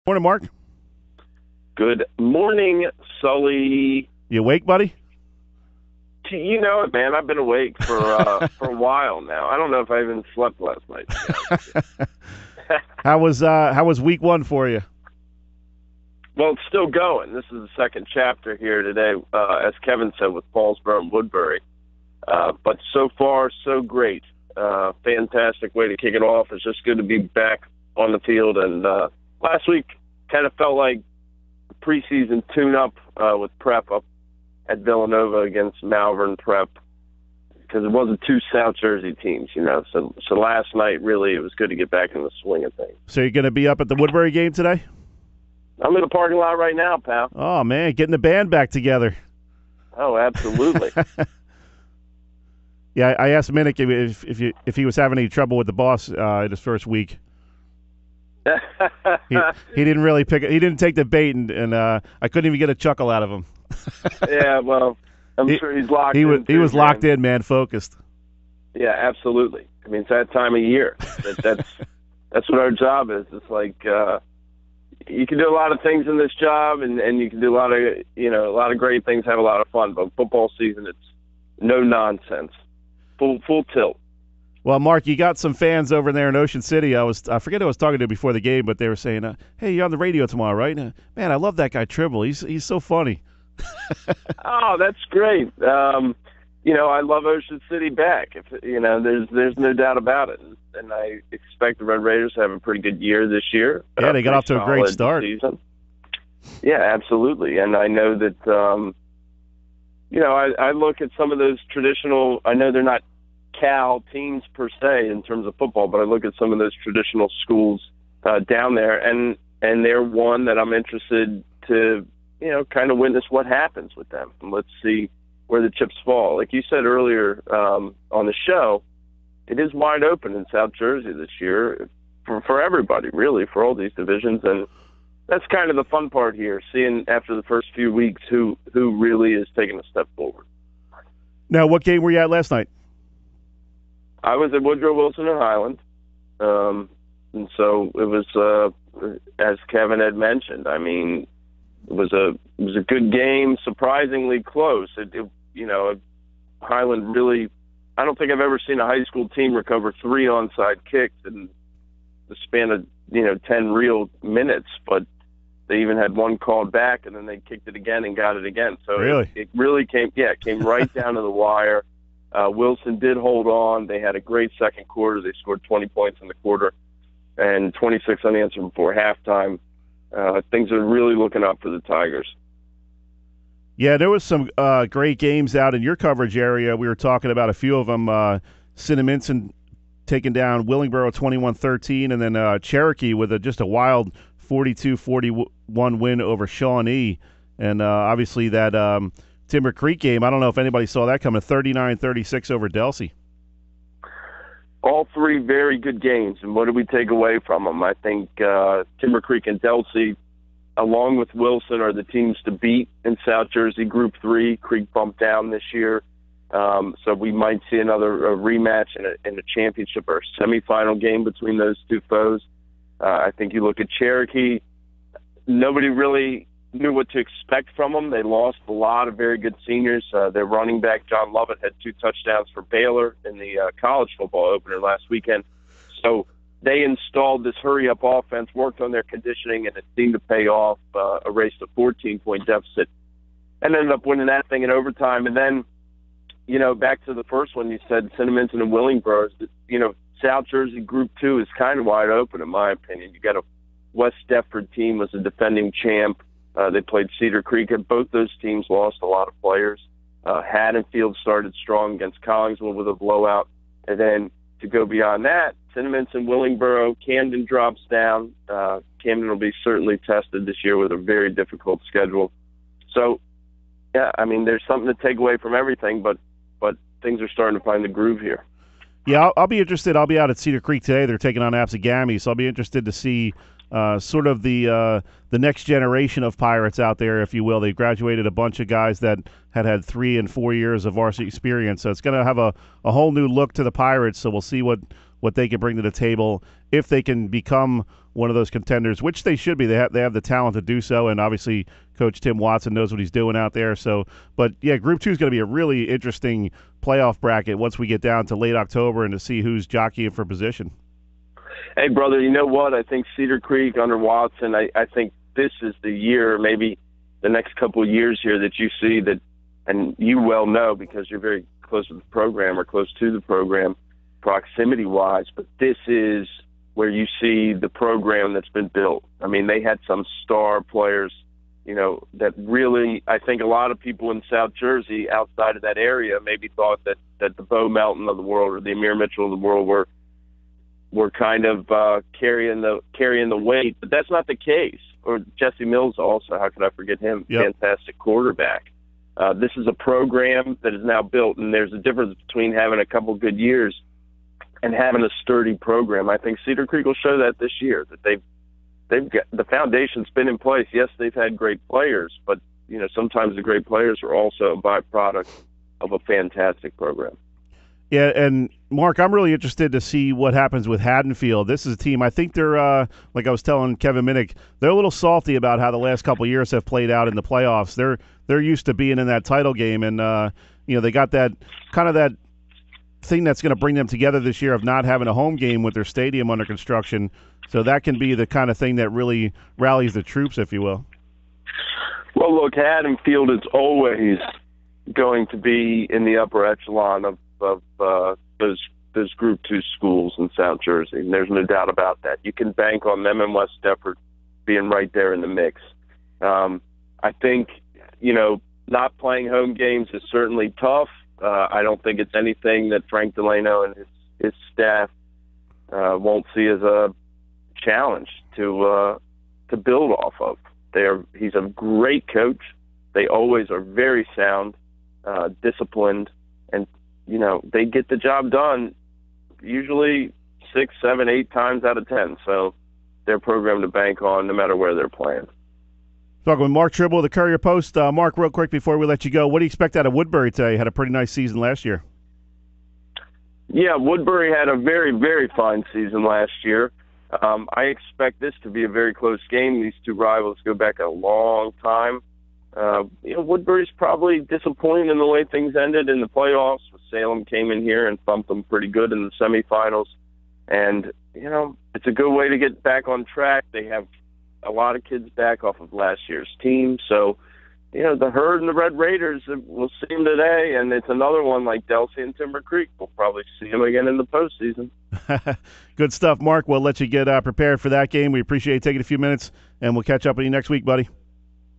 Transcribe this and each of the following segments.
Morning, Mark. Good morning, Sully. You awake, buddy? You know it, man. I've been awake for a while now. I don't know if I even slept last night. How was week one for you? Well, it's still going. This is the second chapter here today, as Kevin said, with Paulsboro and Woodbury. But so far, so great. Fantastic way to kick it off. It's just good to be back on the field. And last week kind of felt like a preseason tune-up with Prep up at Villanova against Malvern Prep, because it wasn't two South Jersey teams, you know. So last night, really, it was good to get back in the swing of things. So you're going to be up at the Woodbury game today? I'm in the parking lot right now, pal. Oh, man, getting the band back together. Oh, absolutely. Yeah, I asked Minnick if he was having any trouble with the boss in his first week. He didn't really pick it. He didn't take the bait, and I couldn't even get a chuckle out of him. Yeah, well, I'm sure he's locked in. He was locked in, man, focused. Yeah, absolutely. I mean, it's that time of year. That's what our job is. It's like you can do a lot of things in this job, and you can do a lot of great things, have a lot of fun. But football season, it's no nonsense, full tilt. Well, Mark, you got some fans over there in Ocean City. I forget who I was talking to before the game, but they were saying, "Hey, you're on the radio tomorrow, right?" Man, I love that guy Trible. He's so funny. Oh, that's great. I love Ocean City back. There's no doubt about it, and I expect the Red Raiders to have a pretty good year this year. Yeah, they got off to a great start. Season. Yeah, absolutely, and I know that. I look at some of those traditional. I know they're not Cal teams per se in terms of football, but I look at some of those traditional schools down there, and they're one that I'm interested to kind of witness what happens with them, and let's see where the chips fall. Like you said earlier on the show, it is wide open in South Jersey this year for everybody, really, for all these divisions, and that's kind of the fun part here, seeing after the first few weeks who really is taking a step forward. Now, what game were you at last night? I was at Woodrow Wilson and Highland, and so it was, as Kevin had mentioned, I mean, it was a good game, surprisingly close. Highland really, I don't think I've ever seen a high school team recover 3 onside kicks in the span of 10 real minutes, but they even had one called back, and then they kicked it again and got it again. So really? It really came right down to the wire. Wilson did hold on. They had a great second quarter. They scored 20 points in the quarter and 26 unanswered before halftime. Things are really looking up for the Tigers. Yeah, there was some great games out in your coverage area. We were talking about a few of them. Cinnaminson taking down Willingboro 21-13, and then Cherokee with just a wild 42-41 win over Shawnee. And obviously that Timber Creek game, I don't know if anybody saw that coming, 39-36 over Delsey. All three very good games, and what did we take away from them? I think Timber Creek and Delsey, along with Wilson, are the teams to beat in South Jersey Group 3. Creek bumped down this year, so we might see another rematch in a championship or semifinal game between those two foes. I think you look at Cherokee, nobody really knew what to expect from them. They lost a lot of very good seniors. Their running back, John Lovett, had 2 touchdowns for Baylor in the college football opener last weekend. So they installed this hurry-up offense, worked on their conditioning, and it seemed to pay off, erased a 14-point deficit, and ended up winning that thing in overtime. And then, back to the first one, you said Cinnaminson and Willingboro. South Jersey Group 2 is kind of wide open, in my opinion. You got a West Deptford team was a defending champ. They played Cedar Creek, and both those teams lost a lot of players. Haddonfield started strong against Collingsville with a blowout. And then to go beyond that, Cinnaminson, Willingboro, Camden drops down. Camden will be certainly tested this year with a very difficult schedule. So, yeah, I mean, there's something to take away from everything, but things are starting to find the groove here. Yeah, I'll be interested. I'll be out at Cedar Creek today. They're taking on Absegami, so I'll be interested to see sort of the next generation of Pirates out there, if you will. They graduated a bunch of guys that had 3 and 4 years of varsity experience, so it's going to have a whole new look to the Pirates. So we'll see what what they can bring to the table if they can become one of those contenders, which they should be. They have the talent to do so, and obviously Coach Tim Watson knows what he's doing out there. So, but yeah, Group 2 is going to be a really interesting playoff bracket once we get down to late October and to see who's jockeying for position. Hey, brother, you know what? I think Cedar Creek under Watson, I think this is the year, maybe the next couple of years here, that you see that, and you well know because you're very close to the program or close to the program proximity-wise, but this is where you see the program that's been built. I mean, they had some star players, you know, that really, I think a lot of people in South Jersey outside of that area maybe thought that the Bo Melton of the world or the Amir Mitchell of the world were kind of carrying the weight, but that's not the case. Or Jesse Mills also, how could I forget him? Yep. Fantastic quarterback. This is a program that is now built, and there's a difference between having a couple good years and having a sturdy program. I think Cedar Creek will show that this year, that they've got the foundation's been in place. Yes, they've had great players, but you know, sometimes the great players are also a byproduct of a fantastic program. Yeah, and Mark, I'm really interested to see what happens with Haddonfield. This is a team, I think they're, like I was telling Kevin Minnick, they're a little salty about how the last couple of years have played out in the playoffs. They're used to being in that title game, and you know, they got that kind of that thing that's going to bring them together this year of not having a home game with their stadium under construction. So that can be the kind of thing that really rallies the troops, if you will. Well, look, Haddonfield is always going to be in the upper echelon of those Group 2 schools in South Jersey, and there's no doubt about that. You can bank on them and West Deptford being right there in the mix. I think, you know, not playing home games is certainly tough. I don't think it's anything that Frank Delano and his staff won't see as a challenge to build off of. He's a great coach. They always are very sound, disciplined, and you know, they get the job done usually 6, 7, 8 times out of 10. So they're programmed to bank on no matter where they're playing. Talking with Mark Trible of the Courier-Post. Mark, real quick before we let you go, what do you expect out of Woodbury today? Had a pretty nice season last year. Yeah, Woodbury had a very, very fine season last year. I expect this to be a very close game. These two rivals go back a long time. You know, Woodbury's probably disappointed in the way things ended in the playoffs. Salem came in here and thumped them pretty good in the semifinals. And, you know, it's a good way to get back on track. They have a lot of kids back off of last year's team. So, you know, the Herd and the Red Raiders, we'll see them today. And it's another one like Delsea and Timber Creek. We'll probably see them again in the postseason. Good stuff, Mark. We'll let you get prepared for that game. We appreciate you taking a few minutes, and we'll catch up with you next week, buddy.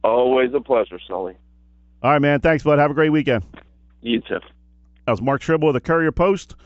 Always a pleasure, Sully. All right, man. Thanks, bud. Have a great weekend. You too. That was Mark Trible of the Courier-Post.